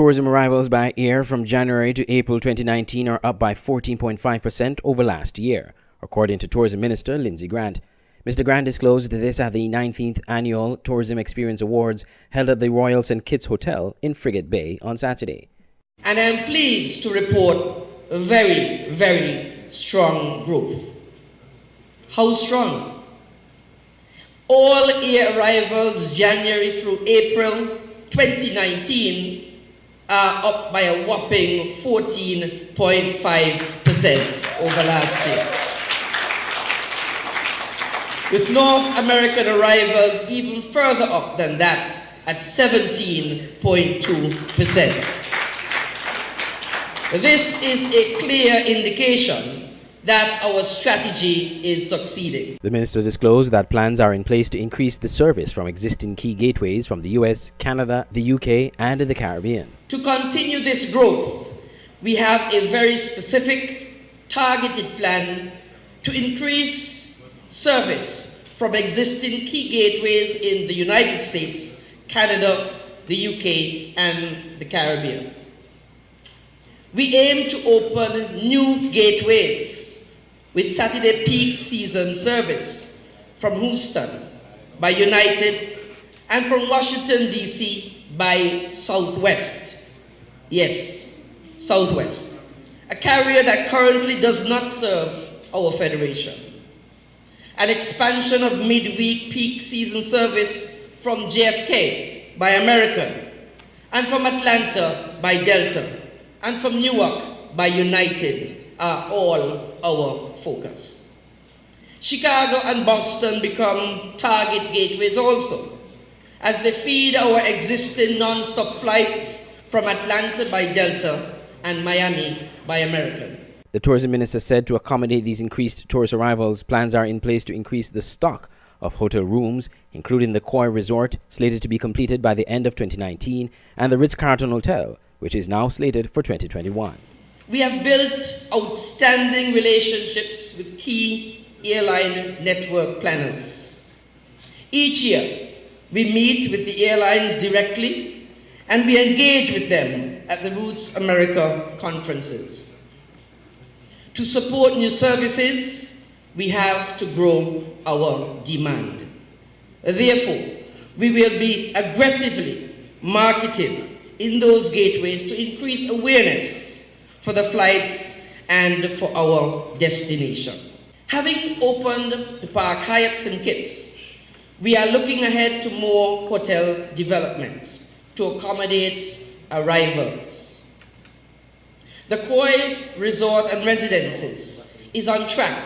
Tourism arrivals by air from January to April 2019 are up by 14.5% over last year, according to Tourism Minister Lindsay Grant. Mr. Grant disclosed this at the 19th Annual Tourism Experience Awards held at the Royal St. Kitts Hotel in Frigate Bay on Saturday. And I am pleased to report a very, very strong growth. How strong? All air arrivals January through April 2019 are up by a whopping 14.5% over last year. With North American arrivals even further up than that at 17.2%. This is a clear indication that our strategy is succeeding. The minister disclosed that plans are in place to increase the service from existing key gateways from the US, Canada, the UK, and the Caribbean. To continue this growth, we have a very specific, targeted plan to increase service from existing key gateways in the United States, Canada, the UK, and the Caribbean. We aim to open new gateways with Saturday peak season service from Houston by United and from Washington, D.C. by Southwest. Yes, Southwest, a carrier that currently does not serve our federation. An expansion of midweek peak season service from JFK by American, and from Atlanta by Delta, and from Newark by United are all our focus. Chicago and Boston become target gateways also, as they feed our existing non-stop flights from Atlanta by Delta and Miami by American. The tourism minister said to accommodate these increased tourist arrivals, plans are in place to increase the stock of hotel rooms, including the Koi Resort, slated to be completed by the end of 2019, and the Ritz-Carlton Hotel, which is now slated for 2021. We have built outstanding relationships with key airline network planners. Each year, we meet with the airlines directly and we engage with them at the Roots America conferences. To support new services, we have to grow our demand. Therefore, we will be aggressively marketing in those gateways to increase awareness for the flights and for our destination. Having opened the Park Hyatt St. Kitts, we are looking ahead to more hotel development to accommodate arrivals. The Koi Resort and Residences is on track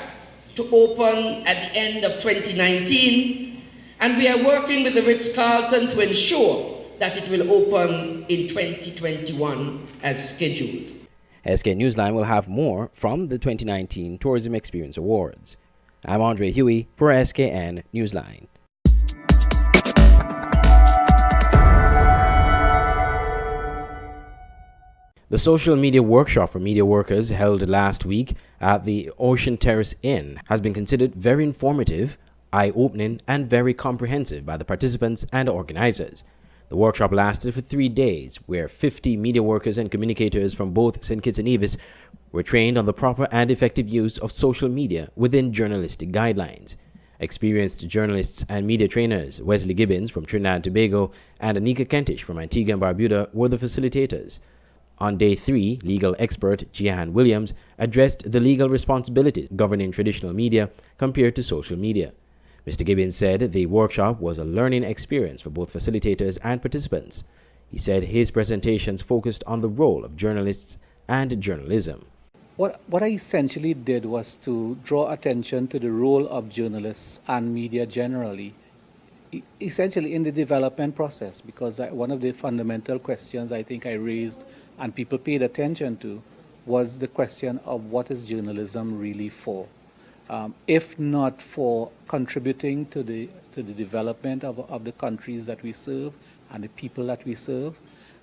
to open at the end of 2019, and we are working with the Ritz-Carlton to ensure that it will open in 2021 as scheduled. Skn Newsline will have more from the 2019 Tourism Experience Awards. I'm Andre Huey for Skn Newsline. The social media workshop for media workers held last week at the Ocean Terrace Inn has been considered very informative, eye-opening, and very comprehensive by the participants and organizers. The workshop lasted for 3 days, where 50 media workers and communicators from both St. Kitts and Nevis were trained on the proper and effective use of social media within journalistic guidelines. Experienced journalists and media trainers Wesley Gibbons from Trinidad and Tobago and Anika Kentish from Antigua and Barbuda were the facilitators. On day 3, legal expert Jihan Williams addressed the legal responsibilities governing traditional media compared to social media. Mr. Gibbons said the workshop was a learning experience for both facilitators and participants. He said his presentations focused on the role of journalists and journalism. What I essentially did was to draw attention to the role of journalists and media generally, essentially in the development process, because one of the fundamental questions I think I raised and people paid attention to was the question of what is journalism really for? If not for contributing to the development of the countries that we serve and the people that we serve.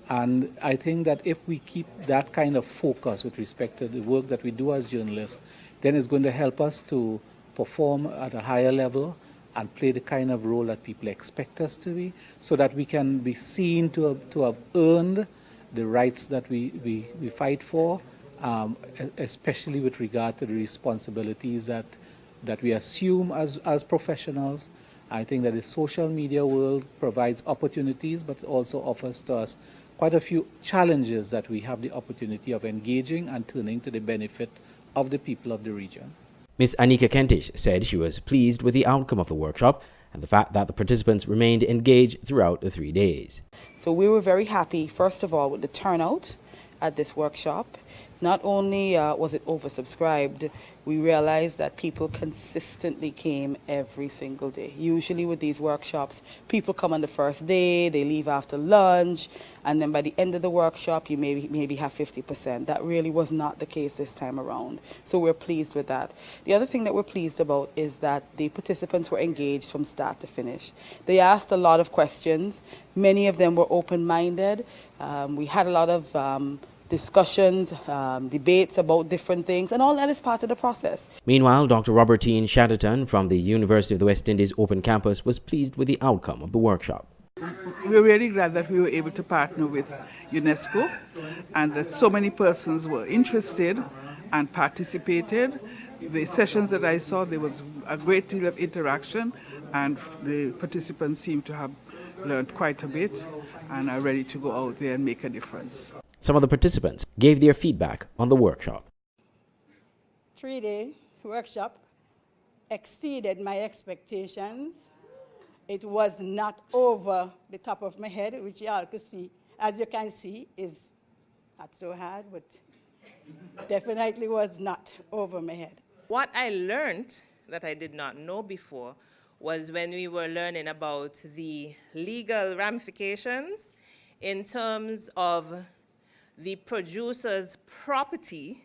And I think that if we keep that kind of focus with respect to the work that we do as journalists, then it's going to help us to perform at a higher level and play the kind of role that people expect us to be, so that we can be seen to have earned the rights that we fight for, especially with regard to the responsibilities that we assume as professionals. I think that the social media world provides opportunities, but also offers to us quite a few challenges that we have the opportunity of engaging and turning to the benefit of the people of the region. Ms. Anika Kentish said she was pleased with the outcome of the workshop and the fact that the participants remained engaged throughout the 3 days. So we were very happy, first of all, with the turnout at this workshop. Not only was it oversubscribed, we realized that people consistently came every single day. Usually with these workshops, people come on the first day, they leave after lunch, and then by the end of the workshop, you maybe have 50%. That really was not the case this time around. So we're pleased with that. The other thing that we're pleased about is that the participants were engaged from start to finish. They asked a lot of questions. Many of them were open-minded. We had a lot of discussions, debates about different things, and all that is part of the process. Meanwhile, Dr. Robertine Chatterton from the University of the West Indies Open Campus was pleased with the outcome of the workshop. We're really glad that we were able to partner with UNESCO and that so many persons were interested and participated. The sessions that I saw, there was a great deal of interaction, and the participants seem to have learned quite a bit and are ready to go out there and make a difference. Some of the participants gave their feedback on the workshop. 3-day workshop exceeded my expectations. It was not over the top of my head, which y'all could see, as you can see, is not so hard, but definitely was not over my head. What I learned that I did not know before was when we were learning about the legal ramifications in terms of the producer's property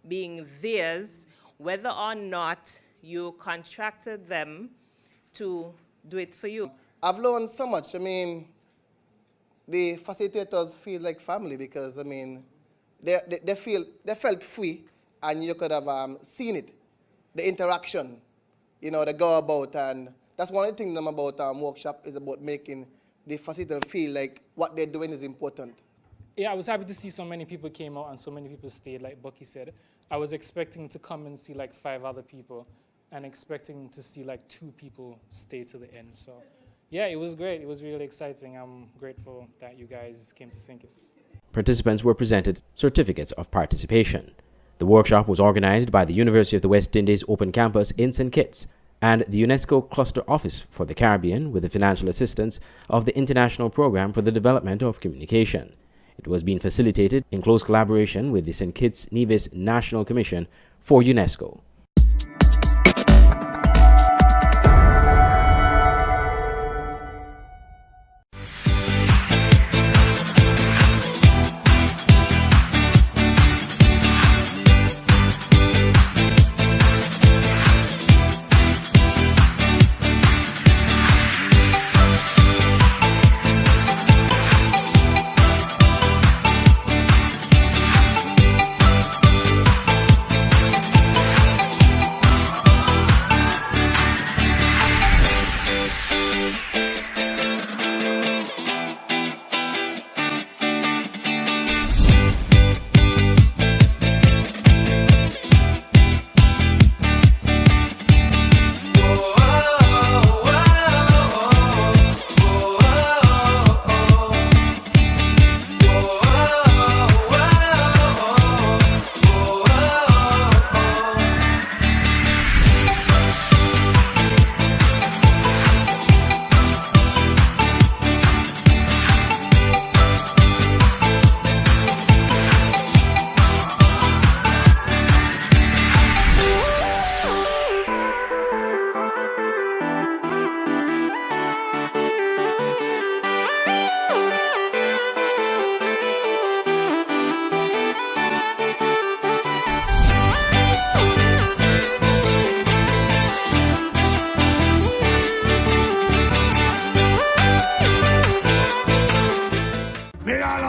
being theirs, whether or not you contracted them to do it for you. I've learned so much. I mean, the facilitators feel like family because, I mean, they felt free, and you could have seen it, the interaction, you know, they go about, and that's one of the things about workshop is about making the facilitator feel like what they're doing is important. Yeah, I was happy to see so many people came out and so many people stayed, like Bucky said. I was expecting to come and see like 5 other people and expecting to see like 2 people stay to the end. So yeah, it was great. It was really exciting. I'm grateful that you guys came to St. Kitts. Participants were presented certificates of participation. The workshop was organized by the University of the West Indies Open Campus in St. Kitts and the UNESCO Cluster Office for the Caribbean with the financial assistance of the International Program for the Development of Communication. It was being facilitated in close collaboration with the St. Kitts Nevis National Commission for UNESCO.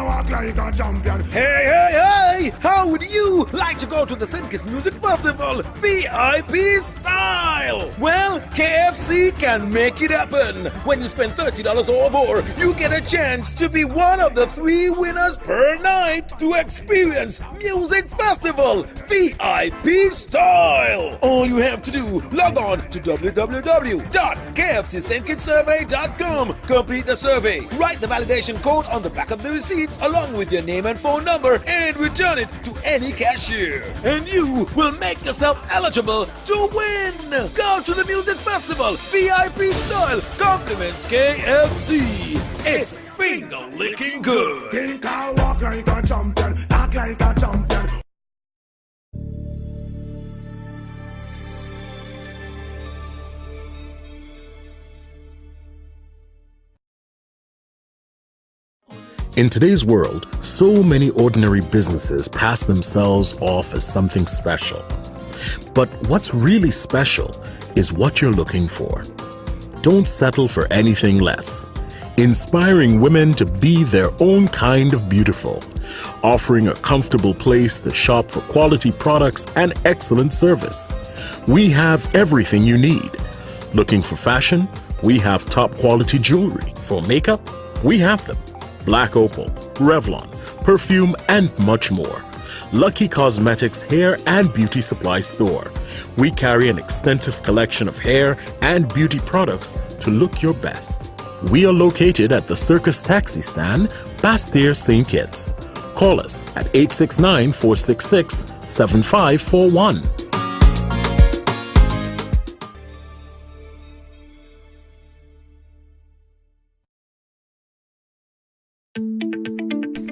can walk like a champion. Hey! How would you like to go to the Skn Music Festival VIP style? Well, KFC can make it happen. When you spend $30 or more, you get a chance to be one of the 3 winners per night to experience Music Festival VIP style. All you have to do, log on to www.kfcsknsurvey.com. Complete the survey. Write the validation code on the back of the receipt along with your name and phone number and return it to any cashier. And you will make yourself eligible to win. Go to the Music Festival VIP style. Compliments KFC. It's finger licking good. Think I walk like a champion, act like a champion. In today's world, so many ordinary businesses pass themselves off as something special. But what's really special is what you're looking for. Don't settle for anything less. Inspiring women to be their own kind of beautiful. Offering a comfortable place to shop for quality products and excellent service. We have everything you need. Looking for fashion? We have top quality jewelry. For makeup? We have them. Black Opal, Revlon, perfume, and much more. Lucky Cosmetics Hair and Beauty Supply Store. We carry an extensive collection of hair and beauty products to look your best. We are located at the Circus Taxi Stand, Bastille, St. Kitts. Call us at 869-466-7541.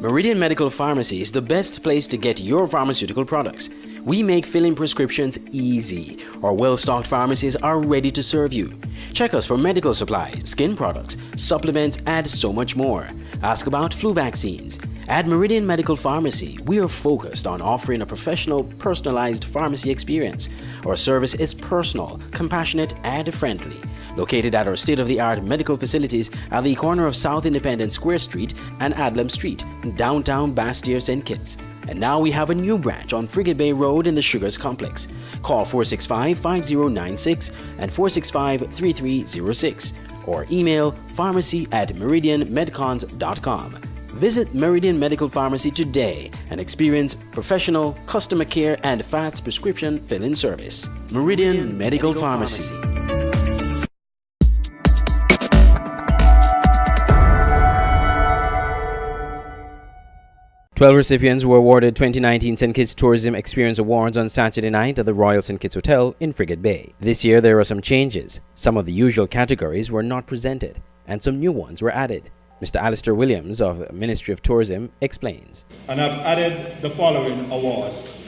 Meridian Medical Pharmacy is the best place to get your pharmaceutical products. We make filling prescriptions easy. Our well-stocked pharmacies are ready to serve you. Check us for medical supplies, skin products, supplements, and so much more. Ask about flu vaccines. At Meridian Medical Pharmacy, we are focused on offering a professional, personalized pharmacy experience. Our service is personal, compassionate, and friendly. Located at our state-of-the-art medical facilities at the corner of South Independence Square Street and Adlam Street, downtown Bastille, St. Kitts. And now we have a new branch on Frigate Bay Road in the Sugars Complex. Call 465-5096 and 465-3306 or email pharmacy@meridianmedcons.com. Visit Meridian Medical Pharmacy today and experience professional customer care and fast prescription fill-in service. Meridian Medical Pharmacy. 12 recipients were awarded 2019 Skn Kitts Tourism Experience Awards on Saturday night at the Royal St. Kitts Hotel in Frigate Bay. This year there were some changes. Some of the usual categories were not presented and some new ones were added. Mr. Alistair Williams of the Ministry of Tourism explains. And I've added the following awards.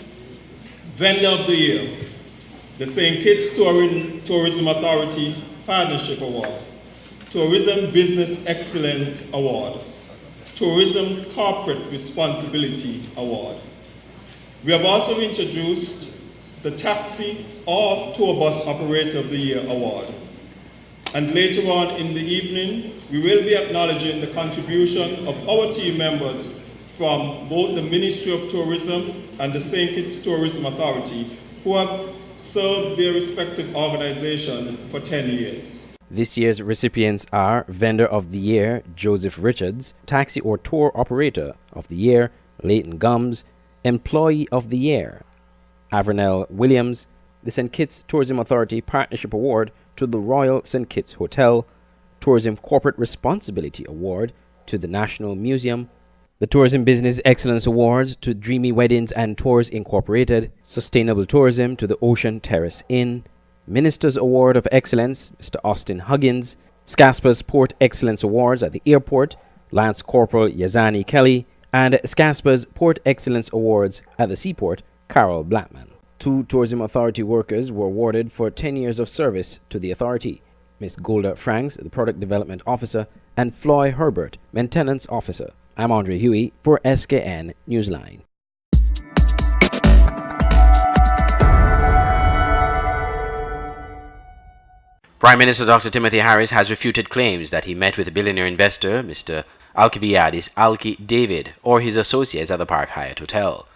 Vendor of the Year, the St. Kitts Tourism Authority Partnership Award, Tourism Business Excellence Award, Tourism Corporate Responsibility Award. We have also introduced the Taxi or Tour Bus Operator of the Year Award. And later on in the evening, we will be acknowledging the contribution of our team members from both the Ministry of Tourism and the St. Kitts Tourism Authority who have served their respective organization for 10 years. This year's recipients are Vendor of the Year, Joseph Richards, Taxi or Tour Operator of the Year, Leighton Gums, Employee of the Year, Avernell Williams, the St. Kitts Tourism Authority Partnership Award to the Royal St. Kitts Hotel, Tourism Corporate Responsibility Award to the National Museum, the Tourism Business Excellence Awards to Dreamy Weddings and Tours Incorporated, Sustainable Tourism to the Ocean Terrace Inn, Minister's Award of Excellence, Mr. Austin Huggins, Scaspa's Port Excellence Awards at the airport, Lance Corporal Yazani Kelly, and Scaspa's Port Excellence Awards at the seaport, Carol Blackman. 2 Tourism Authority workers were awarded for 10 years of service to the authority. Ms. Golda Franks, the Product Development Officer, and Floy Herbert, Maintenance Officer. I'm Andre Huey for Skn Newsline. Prime Minister Dr. Timothy Harris has refuted claims that he met with billionaire investor Mr. Alcibiades is Alki David or his associates at the Park Hyatt Hotel.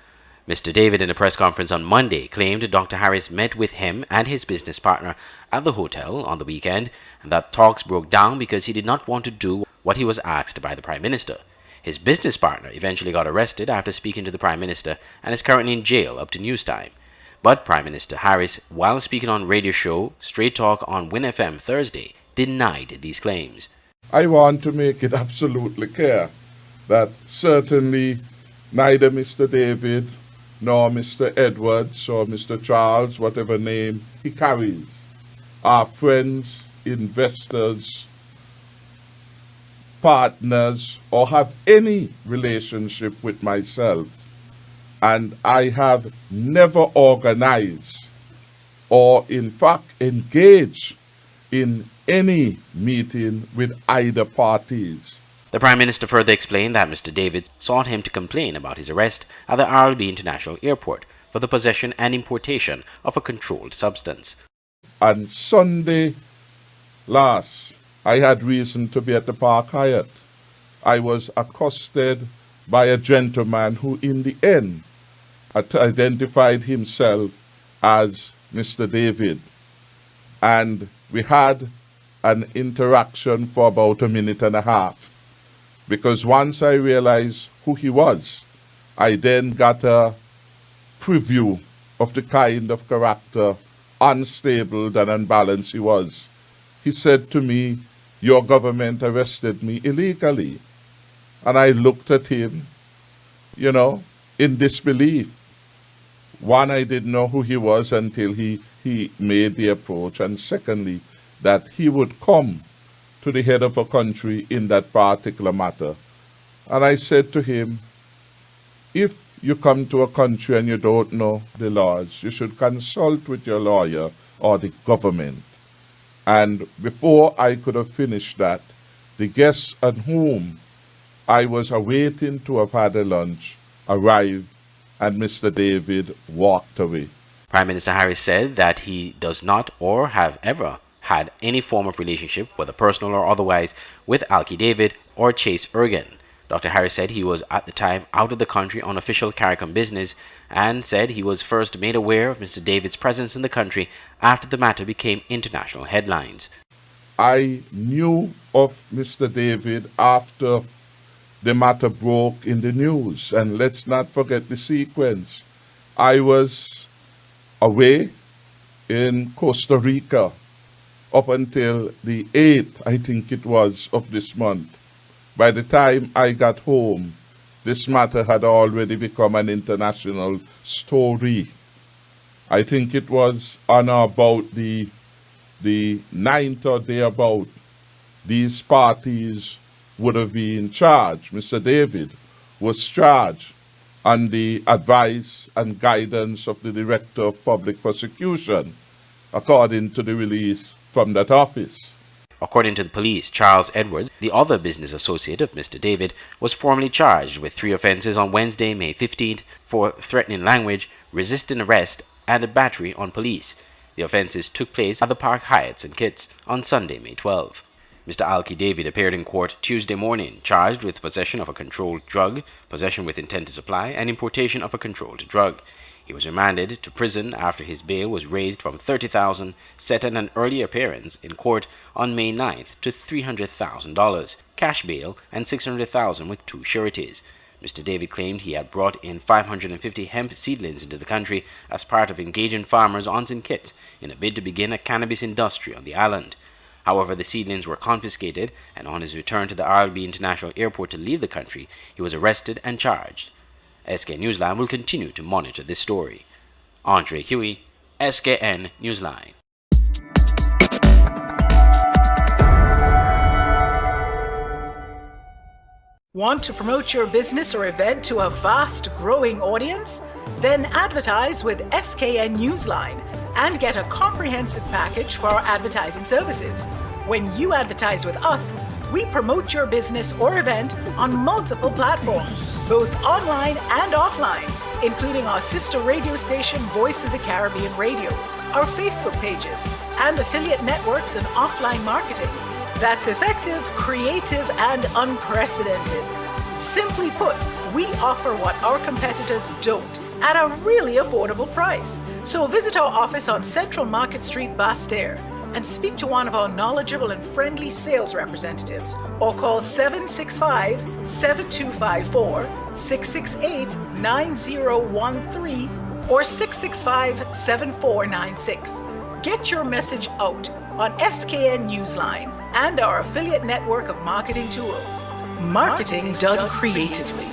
Mr. David, in a press conference on Monday, claimed Dr. Harris met with him and his business partner at the hotel on the weekend and that talks broke down because he did not want to do what he was asked by the Prime Minister. His business partner eventually got arrested after speaking to the Prime Minister and is currently in jail up to news time. But Prime Minister Harris, while speaking on radio show Straight Talk on Win FM Thursday, denied these claims. I want to make it absolutely clear that certainly neither Mr. David nor Mr. Edwards or Mr. Charles, whatever name he carries, are friends, investors, partners, or have any relationship with myself. And I have never organized or in fact engaged in any meeting with either parties. The Prime Minister further explained that Mr. David sought him to complain about his arrest at the RLB International Airport for the possession and importation of a controlled substance. On Sunday last, I had reason to be at the Park Hyatt. I was accosted by a gentleman who in the end identified himself as Mr. David. And we had an interaction for about a minute and a half. Because once I realized who he was, I then got a preview of the kind of character, unstable and unbalanced he was. He said to me, "Your government arrested me illegally." And I looked at him, in disbelief. One, I didn't know who he was until he made the approach. And secondly, that he would come to the head of a country in that particular matter. And I said to him, if you come to a country and you don't know the laws, you should consult with your lawyer or the government. And before I could have finished that, the guests on whom I was awaiting to have had a lunch arrived and Mr. David walked away. Prime Minister Harris said that he does not or have ever had any form of relationship, whether personal or otherwise, with Alki David or Chase Ergen. Dr. Harris said he was at the time out of the country on official CARICOM business and said he was first made aware of Mr. David's presence in the country after the matter became international headlines. I knew of Mr. David after the matter broke in the news, and let's not forget the sequence. I was away in Costa Rica up until the 8th, I think it was, of this month. By the time I got home, this matter had already become an international story. I think it was on or about the 9th or thereabout, these parties would have been charged. Mr. David was charged on the advice and guidance of the Director of Public Prosecution, according to the release from that office. According to the police, Charles Edwards, the other business associate of Mr. David, was formally charged with 3 offenses on Wednesday, May 15th for threatening language, resisting arrest, and a battery on police. The offenses took place at the Park Hyatt St. Kitts on Sunday, May 12. Mr. Alki David appeared in court Tuesday morning, charged with possession of a controlled drug, possession with intent to supply, and importation of a controlled drug. He was remanded to prison after his bail was raised from $30,000, set at an early appearance in court on May 9th, to $300,000, cash bail, and $600,000 with 2 sureties. Mr. David claimed he had brought in 550 hemp seedlings into the country as part of engaging farmers on St. Kitts in a bid to begin a cannabis industry on the island. However, the seedlings were confiscated, and on his return to the RLB International Airport to leave the country, he was arrested and charged. Skn Newsline will continue to monitor this story. Andre Huey, Skn Newsline. Want to promote your business or event to a vast, growing audience? Then advertise with Skn Newsline and get a comprehensive package for our advertising services. When you advertise with us, we promote your business or event on multiple platforms, both online and offline, including our sister radio station Voice of the Caribbean Radio, our Facebook pages, and affiliate networks and offline marketing. that's effective, creative, and unprecedented. Simply put, we offer what our competitors don't at a really affordable price. So visit our office on Central Market Street, Basse-Terre, and speak to one of our knowledgeable and friendly sales representatives, or call 765-7254, 668-9013, or 665-7496. Get your message out on Skn Newsline and our affiliate network of marketing tools. Marketing done creatively.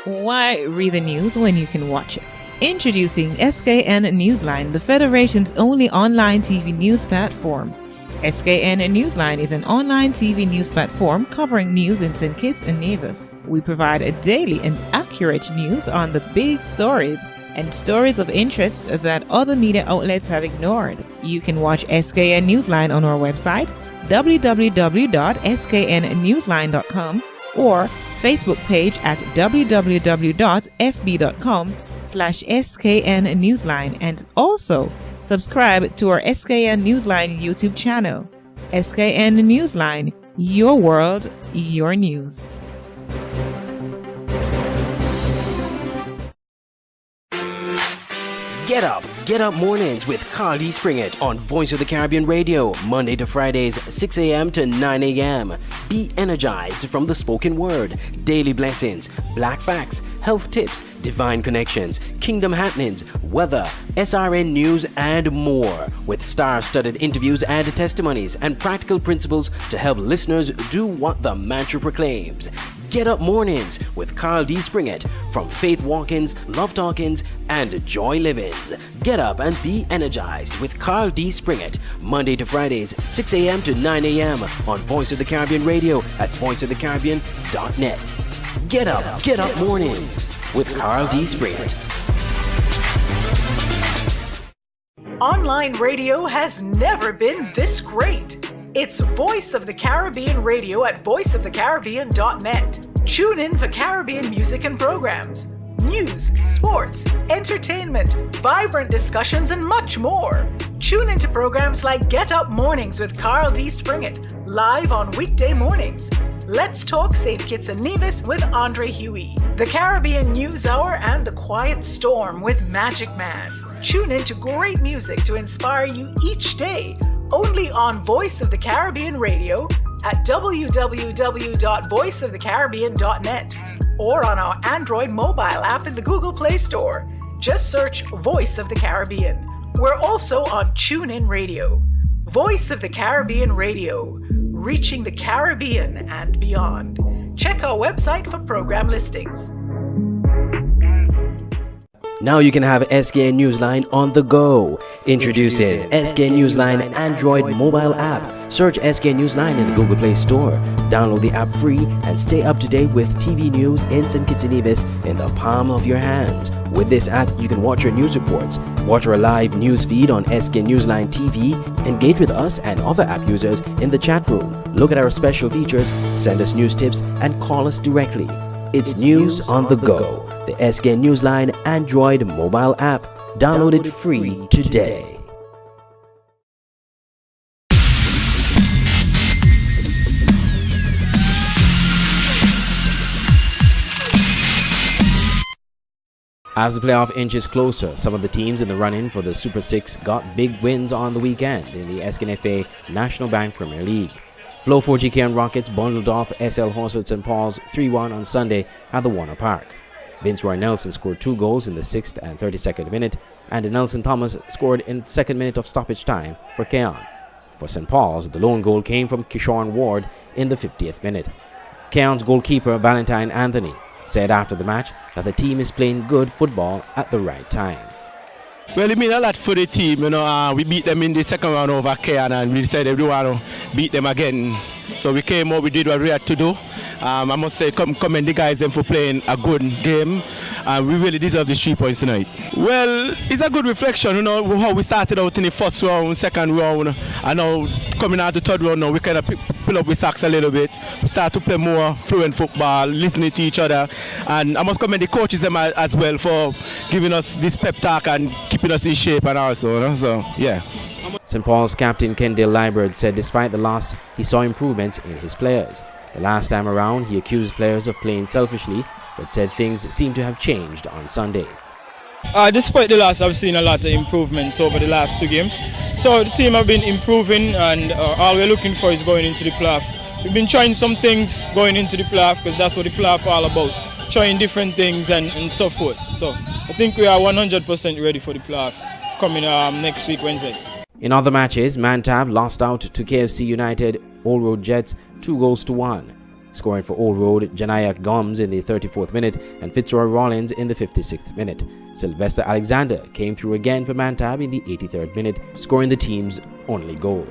Why read the news when you can watch it? Introducing Skn Newsline, the Federation's only online TV news platform. Skn Newsline is an online TV news platform covering news in St. Kitts and Nevis. We provide a daily and accurate news on the big stories and stories of interest that other media outlets have ignored. You can watch Skn Newsline on our website, www.sknnewsline.com, or Facebook page at www.fb.com/SKN Newsline, and also subscribe to our Skn Newsline YouTube channel. Skn Newsline, your world, your news. Get up mornings with Carl D. Springett on Voice of the Caribbean Radio, Monday to Fridays, 6 a.m. to 9 a.m. Be energized from the spoken word, daily blessings, black facts, health tips, divine connections, kingdom happenings, weather, SRN news, and more, with star-studded interviews and testimonies and practical principles to help listeners do what the mantra proclaims. Get Up Mornings with Carl D. Springett from Faith Walkins, Love Talkins, and Joy Livings. Get up and be energized with Carl D. Springett, Monday to Fridays, 6 a.m. to 9 a.m. on Voice of the Caribbean Radio at voiceofthecaribbean.net. Get up mornings with Carl D. Springett. Online radio has never been this great. It's Voice of the Caribbean Radio at voiceofthecaribbean.net. Tune in for Caribbean music and programs, news, sports, entertainment, vibrant discussions, and much more. Tune into programs like Get Up Mornings with Carl D. Springett, live on weekday mornings. Let's Talk St. Kitts and Nevis with Andre Huey. The Caribbean News Hour and The Quiet Storm with Magic Man. Tune in to great music to inspire you each day, only on Voice of the Caribbean Radio at www.voiceofthecaribbean.net or on our Android mobile app in the Google Play Store. Just search Voice of the Caribbean. We're also on TuneIn Radio. Voice of the Caribbean Radio, reaching the Caribbean and beyond. Check our website for program listings. Now you can have Skn Newsline on the go. Introducing Skn Newsline Android mobile app. Search Skn Newsline in the Google Play Store. Download the app free and stay up to date with TV news in St. Kitts and Nevis in the palm of your hands. With this app, you can watch your news reports, watch our live news feed on Skn Newsline TV, engage with us and other app users in the chat room, look at our special features, send us news tips, and call us directly. It's news on the go. The Skn Newsline Android mobile app. Download it free today. As the playoff inches closer, some of the teams in the run-in for the Super 6 got big wins on the weekend in the Skn FA National Bank Premier League. Flow 4GK and Rockets bundled off SL Horswood St. Paul's 3-1 on Sunday at the Warner Park. Vince Roy Nelson scored 2 goals in the 6th and 32nd minute, and Nelson Thomas scored in the 2nd minute of stoppage time for Keon. For St. Paul's, the lone goal came from Kishorn Ward in the 50th minute. Keon's goalkeeper, Valentine Anthony, said after the match that the team is playing good football at the right time. Well, it means a lot for the team. We beat them in the second round over Keon, and we said we want to beat them again. So we came out, we did what we had to do. I must say, commend the guys for playing a good game. We really deserve these 3 points tonight. Well, it's a good reflection, how we started out in the first round, second round, and now coming out the third round now, we kind of pull up with socks a little bit. We start to play more fluent football, listening to each other. And I must commend the coaches them as well for giving us this pep talk and keeping us in shape and also, you know? So, yeah. St. Paul's captain Kendall Liebert said despite the loss, he saw improvements in his players. The last time around, he accused players of playing selfishly, but said things seem to have changed on Sunday. Despite the loss, I've seen a lot of improvements over the last 2 games. So the team have been improving, and all we're looking for is going into the playoff. We've been trying some things going into the playoff because that's what the playoff all about, trying different things and so forth. So I think we are 100% ready for the playoff coming next week, Wednesday. In other matches, Mantab lost out to KFC United Old Road Jets 2-1. Scoring for Old Road, Janayak Gomes in the 34th minute and Fitzroy Rollins in the 56th minute. Sylvester Alexander came through again for Mantab in the 83rd minute, scoring the team's only goal.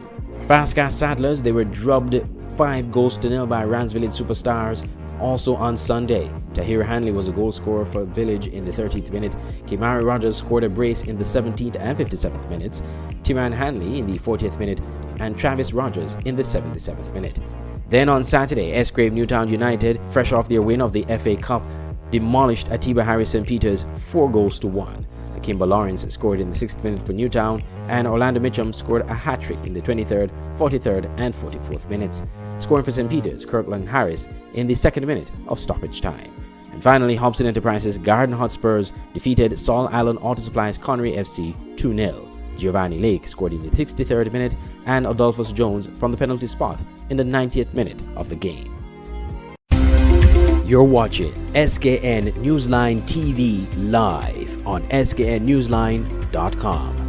Fastcast Saddlers, they were drubbed 5-0 by Rams Village Superstars. Also on Sunday, Tahir Hanley was a goal scorer for Village in the 13th minute. Kimari Rogers scored a brace in the 17th and 57th minutes. Timan Hanley in the 40th minute and Travis Rogers in the 77th minute. Then on Saturday, Esgrave Newtown United, fresh off their win of the FA Cup, demolished Atiba Harris St. Peter's 4-1. Akimba Lawrence scored in the 6th minute for Newtown, and Orlando Mitchum scored a hat-trick in the 23rd, 43rd and 44th minutes. Scoring for St. Peter's, Kirkland Harris in the 2nd minute of stoppage time. And finally, Hobson Enterprises Garden Hotspurs defeated Saul Island Auto Supply's Connery FC 2-0. Giovanni Lake scored in the 63rd minute and Adolphus Jones from the penalty spot in the 90th minute of the game. You're watching SKN Newsline TV live on sknnewsline.com.